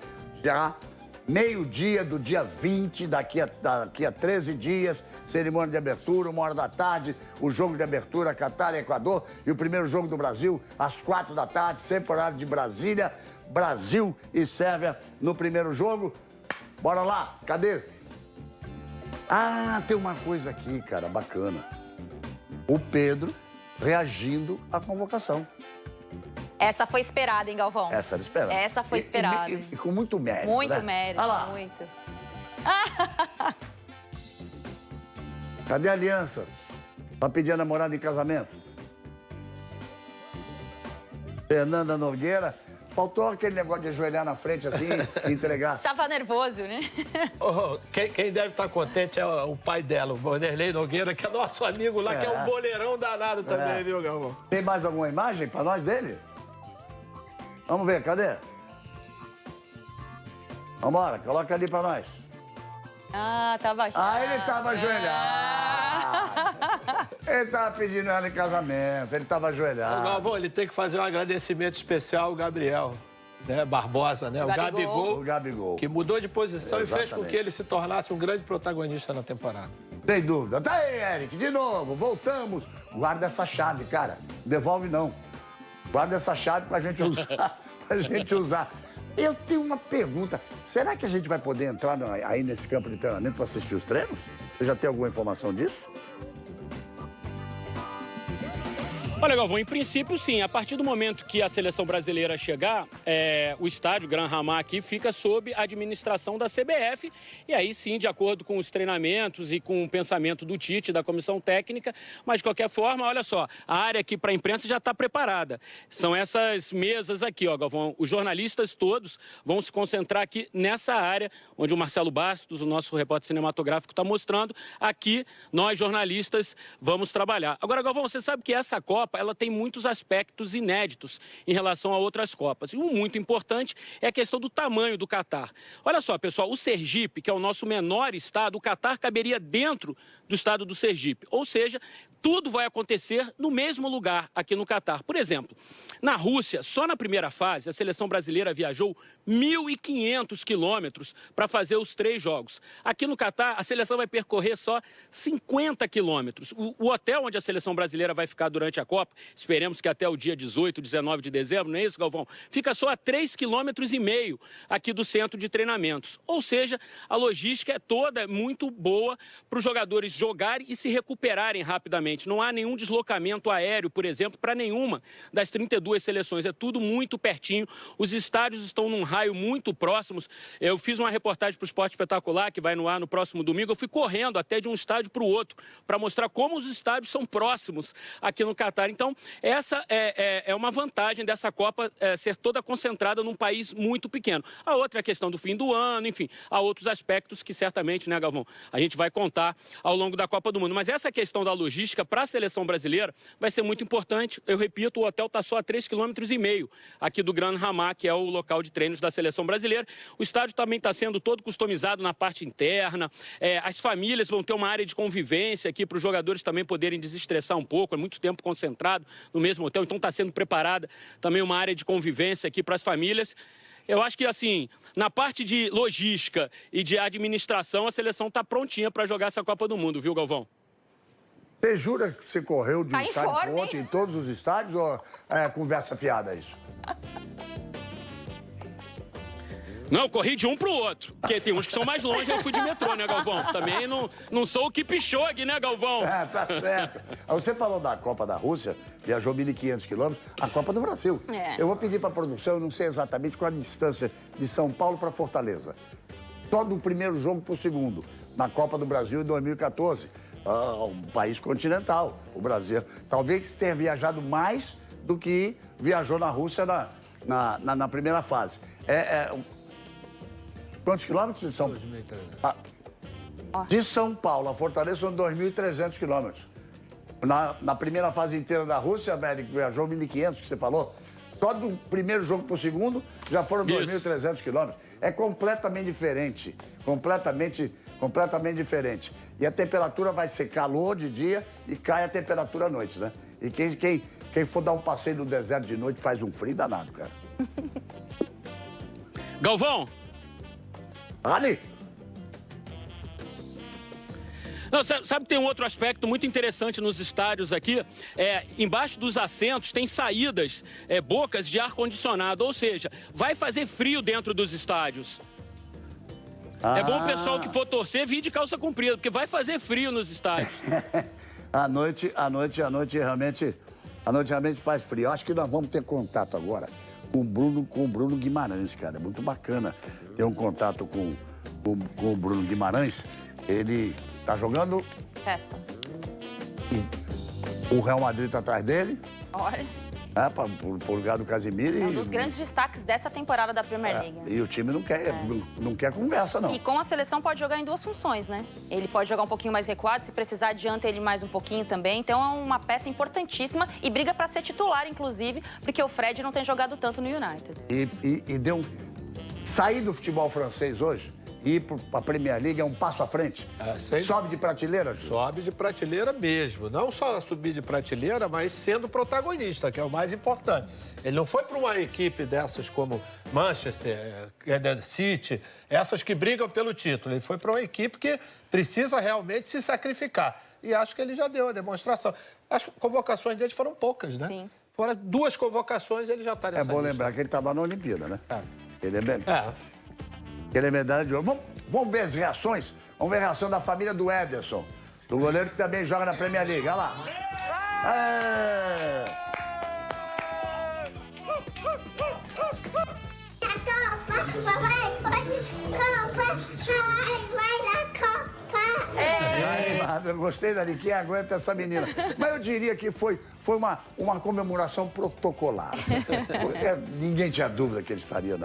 [SPEAKER 2] Já meio-dia do dia 20, daqui a 13 dias, cerimônia de abertura, 1h da tarde, o jogo de abertura, Catar e Equador, e o primeiro jogo do Brasil, às 4 da tarde, sempre horário de Brasília, Brasil e Sérvia no primeiro jogo. Bora lá, cadê? Ah, tem uma coisa aqui, cara, bacana. O Pedro reagindo à convocação.
[SPEAKER 4] Essa foi esperada, hein, Galvão?
[SPEAKER 2] Essa era esperada.
[SPEAKER 4] Essa foi esperada.
[SPEAKER 2] E com muito mérito,
[SPEAKER 4] Muito
[SPEAKER 2] né?
[SPEAKER 4] mérito,
[SPEAKER 2] Olha lá.
[SPEAKER 4] muito.
[SPEAKER 2] Cadê a aliança? Pra pedir a namorada em casamento? Fernanda Nogueira. Faltou aquele negócio de ajoelhar na frente assim e entregar.
[SPEAKER 4] Tava nervoso, né?
[SPEAKER 3] Quem deve estar contente é o pai dela, o Vanderlei Nogueira, que é nosso amigo lá, que é um boleirão danado também, viu, Galvão?
[SPEAKER 2] Tem mais alguma imagem pra nós dele? Vamos ver, cadê? Vambora, coloca ali pra nós.
[SPEAKER 4] Ah, tava chato.
[SPEAKER 2] Ah, ele tava ajoelhado. Ele tava pedindo ela em casamento, ele tava ajoelhado.
[SPEAKER 3] Galvão, ele tem que fazer um agradecimento especial ao Gabriel, né, Barbosa, né? O Gabigol, que mudou de posição e fez com que ele se tornasse um grande protagonista na temporada.
[SPEAKER 2] Sem dúvida. Tá aí, Eric, de novo, voltamos. Guarda essa chave, cara. Devolve não. Guarda essa chave pra gente usar. Pra gente usar. Eu tenho uma pergunta. Será que a gente vai poder entrar aí nesse campo de treinamento para assistir os treinos? Você já tem alguma informação disso?
[SPEAKER 1] Olha, Galvão, em princípio, sim. A partir do momento que a seleção brasileira chegar, o estádio Gran Hamá aqui fica sob a administração da CBF. E aí, sim, de acordo com os treinamentos e com o pensamento do Tite, da comissão técnica. Mas, de qualquer forma, olha só, a área aqui para a imprensa já está preparada. São essas mesas aqui, ó, Galvão. Os jornalistas todos vão se concentrar aqui nessa área, onde o Marcelo Bastos, o nosso repórter cinematográfico, está mostrando. Aqui, nós, jornalistas, vamos trabalhar. Agora, Galvão, você sabe que essa Copa, ela tem muitos aspectos inéditos em relação a outras Copas. E um muito importante é a questão do tamanho do Catar. Olha só, pessoal, o Sergipe, que é o nosso menor estado, o Catar caberia dentro do estado do Sergipe. Ou seja, tudo vai acontecer no mesmo lugar aqui no Catar. Por exemplo, na Rússia, só na primeira fase, a seleção brasileira viajou 1.500 quilômetros para fazer os 3 jogos. Aqui no Catar, a seleção vai percorrer só 50 quilômetros. O hotel onde a seleção brasileira vai ficar durante a Copa, esperemos que até o dia 18, 19 de dezembro, não é isso, Galvão? Fica só a 3,5 km aqui do centro de treinamentos. Ou seja, a logística é toda muito boa para os jogadores jogarem e se recuperarem rapidamente. Não há nenhum deslocamento aéreo, por exemplo, para nenhuma das 32 seleções. É tudo muito pertinho. Os estádios estão num raio muito próximos. Eu fiz uma reportagem para o Esporte Espetacular, que vai no ar no próximo domingo. Eu fui correndo até de um estádio para o outro, para mostrar como os estádios são próximos aqui no Catar. Então, essa é uma vantagem dessa Copa ser toda concentrada num país muito pequeno. A outra é a questão do fim do ano, enfim, há outros aspectos que certamente, né, Galvão, a gente vai contar ao longo da Copa do Mundo. Mas essa questão da logística para a seleção brasileira vai ser muito importante. Eu repito, o hotel está só a 3,5 km aqui do Gran Hamá, que é o local de treinos da seleção brasileira. O estádio também está sendo todo customizado na parte interna. As famílias vão ter uma área de convivência aqui para os jogadores também poderem desestressar um pouco. É muito tempo concentrado no mesmo hotel, então está sendo preparada também uma área de convivência aqui para as famílias. Eu acho que, assim, na parte de logística e de administração, a seleção está prontinha para jogar essa Copa do Mundo, viu, Galvão?
[SPEAKER 2] Você jura que você correu de um estádio para outro em todos os estádios ou é conversa fiada isso?
[SPEAKER 1] Não, corri de um pro outro, porque tem uns que são mais longe, eu fui de metrô, né, Galvão? Também não sou o Kipchoge, né, Galvão?
[SPEAKER 2] Tá certo. Você falou da Copa da Rússia, viajou 1.500 quilômetros, a Copa do Brasil. Eu vou pedir para a produção, eu não sei exatamente qual a distância de São Paulo para Fortaleza. Só do primeiro jogo pro segundo, na Copa do Brasil em 2014. Um país continental, o Brasil. Talvez tenha viajado mais do que viajou na Rússia na primeira fase. Quantos quilômetros de São Paulo? 2.300. De São Paulo a Fortaleza são 2.300 quilômetros. Na primeira fase inteira da Rússia, América viajou 1.500, que você falou. Só do primeiro jogo para o segundo já foram 2.300 quilômetros. É completamente diferente. Completamente diferente. E a temperatura vai ser calor de dia e cai a temperatura à noite, né? E quem for dar um passeio no deserto de noite faz um frio danado, cara.
[SPEAKER 1] Galvão!
[SPEAKER 2] Ali!
[SPEAKER 16] Não, sabe que tem um outro aspecto muito interessante nos estádios aqui? Embaixo dos assentos tem saídas, bocas de ar-condicionado, ou seja, vai fazer frio dentro dos estádios. É bom o pessoal que for torcer vir de calça comprida, porque vai fazer frio nos estádios.
[SPEAKER 2] À noite realmente faz frio. Acho que nós vamos ter contato agora com o Bruno Guimarães, cara. É muito bacana ter um contato com o Bruno Guimarães. Ele tá jogando.
[SPEAKER 4] Festa.
[SPEAKER 2] O Real Madrid tá atrás dele.
[SPEAKER 4] Olha.
[SPEAKER 2] Por lugar do Casemiro.
[SPEAKER 4] É um dos grandes destaques dessa temporada da Premier League.
[SPEAKER 2] E o time não quer conversa, não.
[SPEAKER 4] E com a seleção pode jogar em duas funções, né? Ele pode jogar um pouquinho mais recuado, se precisar adianta ele mais um pouquinho também. Então é uma peça importantíssima e briga para ser titular, inclusive, porque o Fred não tem jogado tanto no United.
[SPEAKER 2] E deu sair do futebol francês hoje e ir para a Premier League é um passo à frente. Sobe de prateleira, Júlio?
[SPEAKER 3] Sobe de prateleira mesmo. Não só subir de prateleira, mas sendo protagonista, que é o mais importante. Ele não foi para uma equipe dessas como Manchester, City, essas que brigam pelo título. Ele foi para uma equipe que precisa realmente se sacrificar. E acho que ele já deu a demonstração. As convocações dele foram poucas, né?
[SPEAKER 4] Sim.
[SPEAKER 3] Foram 2 convocações, ele já está nessa
[SPEAKER 2] É bom
[SPEAKER 3] lista.
[SPEAKER 2] lembrar que ele estava na Olimpíada, né? Ele é bem... Ele é medalha de ouro. Vamos ver as reações? Vamos ver a reação da família do Ederson, do goleiro que também joga na Premier League. Olha lá. Eu gostei da quem aguenta essa menina. Mas eu diria que foi uma comemoração protocolar. Ninguém tinha dúvida que ele estaria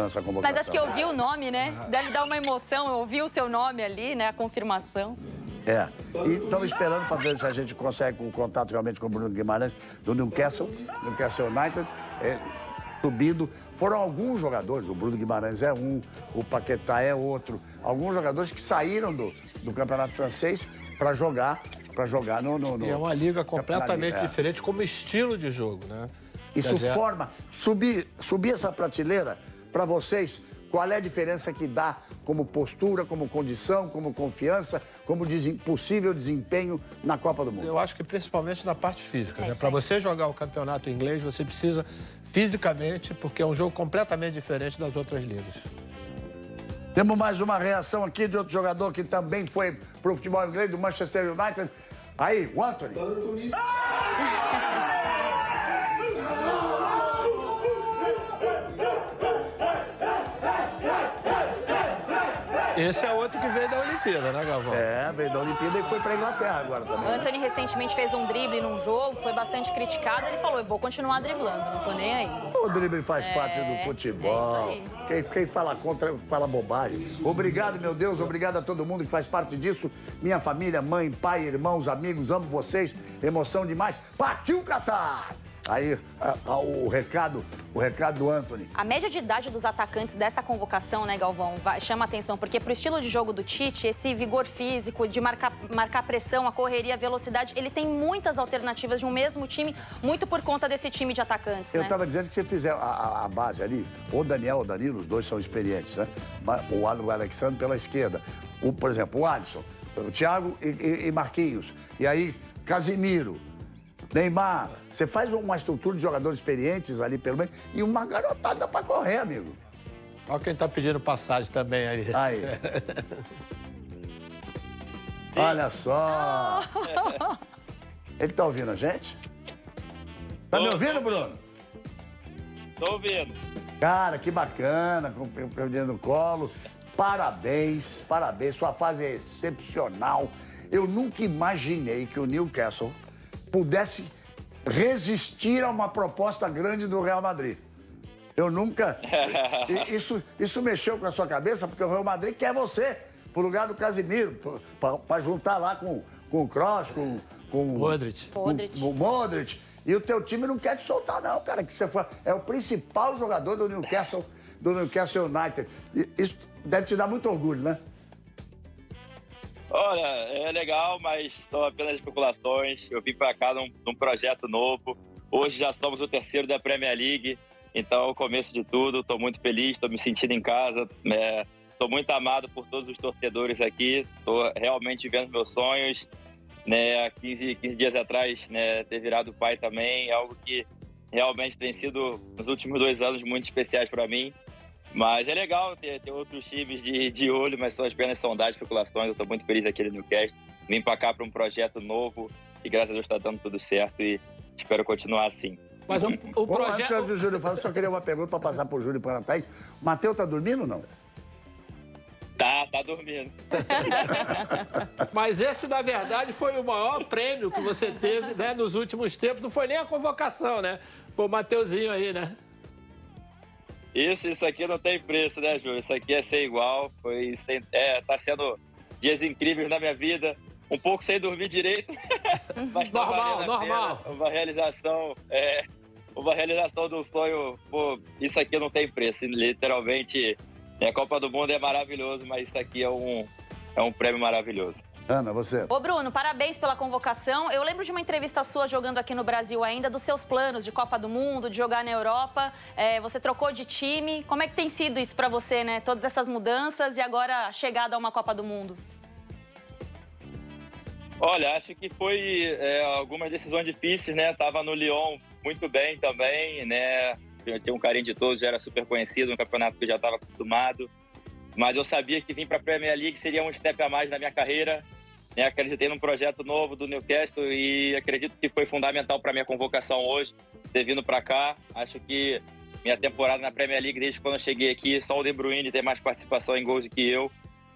[SPEAKER 2] nessa convocação.
[SPEAKER 4] Mas acho que eu ouvi o nome, né? Deve dar uma emoção, eu ouvi o seu nome ali, né? A confirmação.
[SPEAKER 2] E estamos esperando para ver se a gente consegue um contato realmente com o Bruno Guimarães, do Newcastle United, subindo. Foram alguns jogadores, o Bruno Guimarães é um, o Paquetá é outro, alguns jogadores que saíram do campeonato francês para jogar no...
[SPEAKER 3] E é uma liga completamente diferente como estilo de jogo, né?
[SPEAKER 2] Isso forma, subir essa prateleira, para vocês, qual é a diferença que dá como postura, como condição, como confiança, como possível desempenho na Copa do Mundo?
[SPEAKER 3] Eu acho que principalmente na parte física, né? Para você jogar o campeonato inglês, você precisa fisicamente, porque é um jogo completamente diferente das outras ligas.
[SPEAKER 2] Temos mais uma reação aqui de outro jogador que também foi pro futebol inglês, do Manchester United. Aí, o Anthony.
[SPEAKER 3] Esse é outro que veio da Olimpíada, né, Galvão?
[SPEAKER 2] Veio da Olimpíada e foi pra Inglaterra agora também.
[SPEAKER 4] O Anthony recentemente fez um drible num jogo, foi bastante criticado. Ele falou, eu vou continuar driblando, não tô nem aí.
[SPEAKER 2] O drible faz parte do futebol.
[SPEAKER 4] É isso aí.
[SPEAKER 2] Quem fala contra, fala bobagem. Obrigado, meu Deus, obrigado a todo mundo que faz parte disso. Minha família, mãe, pai, irmãos, amigos, amo vocês. Emoção demais. Partiu Catar! Aí, o recado do Anthony.
[SPEAKER 4] A média de idade dos atacantes dessa convocação, né, Galvão, chama atenção, porque pro estilo de jogo do Tite, esse vigor físico, de marcar pressão, a correria, a velocidade, ele tem muitas alternativas de um mesmo time, muito por conta desse time de atacantes, né?
[SPEAKER 2] Eu estava dizendo que se você fizer a base ali, ou o Daniel ou o Danilo, os dois são experientes, né? O Alexandre pela esquerda, por exemplo, o Alisson, o Thiago e Marquinhos. E aí, Casemiro, Neymar, você faz uma estrutura de jogadores experientes ali pelo meio e uma garotada pra correr, amigo.
[SPEAKER 3] Olha quem tá pedindo passagem também aí.
[SPEAKER 2] Olha só. Ele tá ouvindo a gente? Tá me ouvindo, Bruno?
[SPEAKER 17] Tô ouvindo.
[SPEAKER 2] Cara, que bacana, com o dinheiro no colo. Parabéns, sua fase é excepcional. Eu nunca imaginei que o Newcastle pudesse resistir a uma proposta grande do Real Madrid. Eu nunca... Isso mexeu com a sua cabeça, porque o Real Madrid quer você pro lugar do Casemiro, para juntar lá com o Kroos, com o Modric. E o teu time não quer te soltar, não, cara. Que você é o principal jogador do Newcastle United. Isso deve te dar muito orgulho, né?
[SPEAKER 17] Olha, é legal, mas estão apenas especulações. Eu vim para cá num projeto novo. Hoje já somos o terceiro da Premier League, então é o começo de tudo. Estou muito feliz, estou me sentindo em casa. Sou muito amado por todos os torcedores aqui. Estou realmente vivendo meus sonhos. Né, 15 dias atrás, né, ter virado pai também é algo que realmente tem sido, nos últimos 2 anos, muito especiais para mim. Mas é legal ter outros times de olho, mas são apenas sondagens, especulações. Eu estou muito feliz aqui no Newcastle. Vim para cá para um projeto novo e graças a Deus está dando tudo certo e espero continuar assim.
[SPEAKER 2] Mas o projeto... Antes do Júlio falar, só queria uma pergunta para passar para o Júlio e para a Thaís. O Matheus tá dormindo ou não?
[SPEAKER 17] Tá dormindo.
[SPEAKER 3] Mas esse, na verdade, foi o maior prêmio que você teve, né, nos últimos tempos. Não foi nem a convocação, né? Foi o Mateuzinho aí, né?
[SPEAKER 17] Isso aqui não tem preço, né, Júlio? Isso aqui é sem igual. Tá sendo dias incríveis na minha vida. Um pouco sem dormir direito. Mas
[SPEAKER 3] normal.
[SPEAKER 17] Uma realização de um sonho. Pô, isso aqui não tem preço. Literalmente... A Copa do Mundo é maravilhoso, mas isso aqui é um prêmio maravilhoso.
[SPEAKER 2] Ana, você?
[SPEAKER 4] Ô, Bruno, parabéns pela convocação. Eu lembro de uma entrevista sua jogando aqui no Brasil ainda, dos seus planos de Copa do Mundo, de jogar na Europa. Você trocou de time. Como é que tem sido isso pra você, né? Todas essas mudanças e agora a chegada a uma Copa do Mundo.
[SPEAKER 17] Olha, acho que foi algumas decisões difíceis, né? Tava no Lyon muito bem também, né? Eu tinha um carinho de todos, já era super conhecido, um campeonato que eu já estava acostumado. Mas eu sabia que vir para a Premier League seria um step a mais na minha carreira. Acreditei num projeto novo do Newcastle e acredito que foi fundamental para a minha convocação hoje, ter vindo para cá. Acho que minha temporada na Premier League, desde quando eu cheguei aqui, só o De Bruyne tem mais participação em gols do que eu.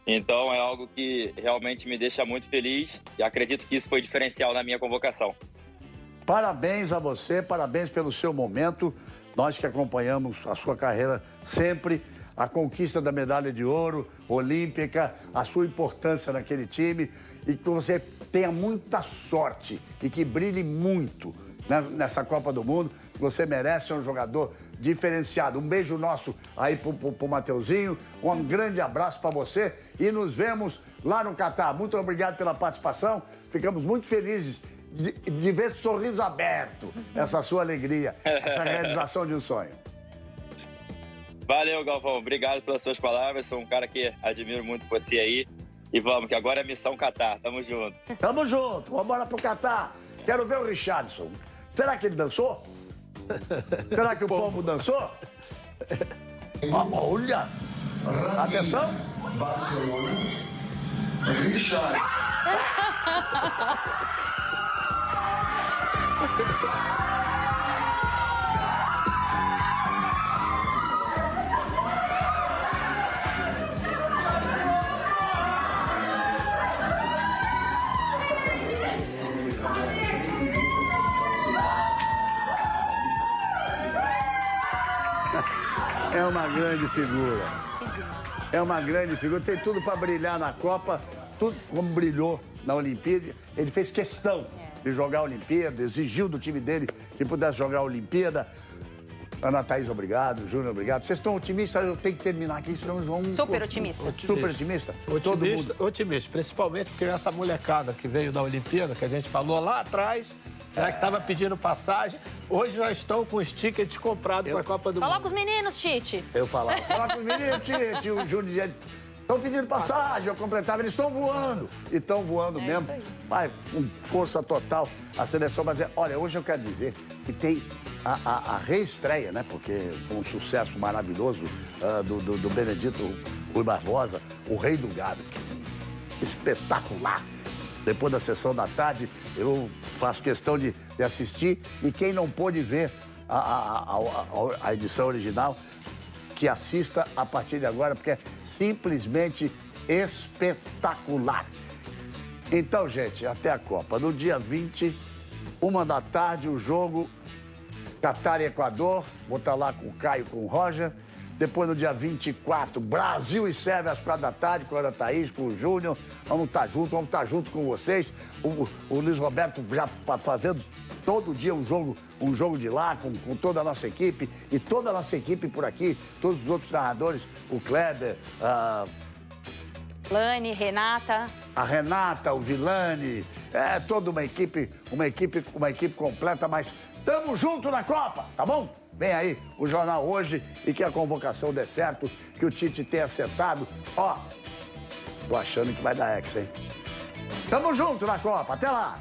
[SPEAKER 17] Então é algo que realmente me deixa muito feliz e acredito que isso foi diferencial na minha convocação.
[SPEAKER 2] Parabéns a você, parabéns pelo seu momento. Nós que acompanhamos a sua carreira sempre, a conquista da medalha de ouro olímpica, a sua importância naquele time e que você tenha muita sorte e que brilhe muito, né, nessa Copa do Mundo. Você merece ser um jogador diferenciado. Um beijo nosso aí pro Mateuzinho, um grande abraço para você e nos vemos lá no Catar. Muito obrigado pela participação, ficamos muito felizes de ver esse sorriso aberto, essa sua alegria, essa realização de um sonho.
[SPEAKER 17] Valeu, Galvão. Obrigado pelas suas palavras. Sou um cara que admiro muito você aí. E vamos, que agora é missão Catar. Tamo junto.
[SPEAKER 2] Tamo junto. Vamos embora pro Catar. Quero ver o Richarlison. Será que ele dançou? Será que o povo dançou? Olha! Atenção!
[SPEAKER 7] Barcelona. Richard.
[SPEAKER 2] É uma grande figura. É uma grande figura. Tem tudo para brilhar na Copa, tudo como brilhou na Olimpíada. Ele fez questão de jogar a Olimpíada, exigiu do time dele que pudesse jogar a Olimpíada. Ana Thaís, obrigado. Júnior, obrigado. Vocês estão otimistas? Eu tenho que terminar aqui, senão eles vão...
[SPEAKER 4] Super otimista.
[SPEAKER 2] Super otimista?
[SPEAKER 3] Todo mundo. Otimista, principalmente porque essa molecada que veio da Olimpíada, que a gente falou lá atrás, que estava pedindo passagem, hoje já estão com os tickets comprados para a Copa do Mundo.
[SPEAKER 4] Coloca os meninos, Tite.
[SPEAKER 2] Eu falava, coloca os meninos, Tite. O Júnior dizia, estão pedindo passagem, eu completava, eles estão voando. E estão voando mesmo. Vai, com força total a seleção. Mas, olha, hoje eu quero dizer que tem a reestreia, né? Porque foi um sucesso maravilhoso do Benedito Rui Barbosa, o Rei do Gado. Espetacular. Depois da sessão da tarde, eu faço questão de assistir. E quem não pôde ver a edição original, que assista a partir de agora, porque é simplesmente espetacular. Então, gente, até a Copa. No dia 20, 13h, o jogo Catar e Equador. Vou estar lá com o Caio, com o Roger. Depois, no dia 24, Brasil e Sérvia, às 4h, com a Ana Thaís, com o Júnior. Vamos estar junto com vocês. O Luiz Roberto já fazendo todo dia um jogo de lá, com toda a nossa equipe. E toda a nossa equipe por aqui, todos os outros narradores, o Kleber,
[SPEAKER 4] Lani, Renata.
[SPEAKER 2] A Renata, o Vilani. Toda uma equipe completa, mas tamo junto na Copa, tá bom? Vem aí o Jornal Hoje e que a convocação dê certo, que o Tite tenha acertado. Ó, tô achando que vai dar ex, hein? Tamo junto na Copa. Até lá!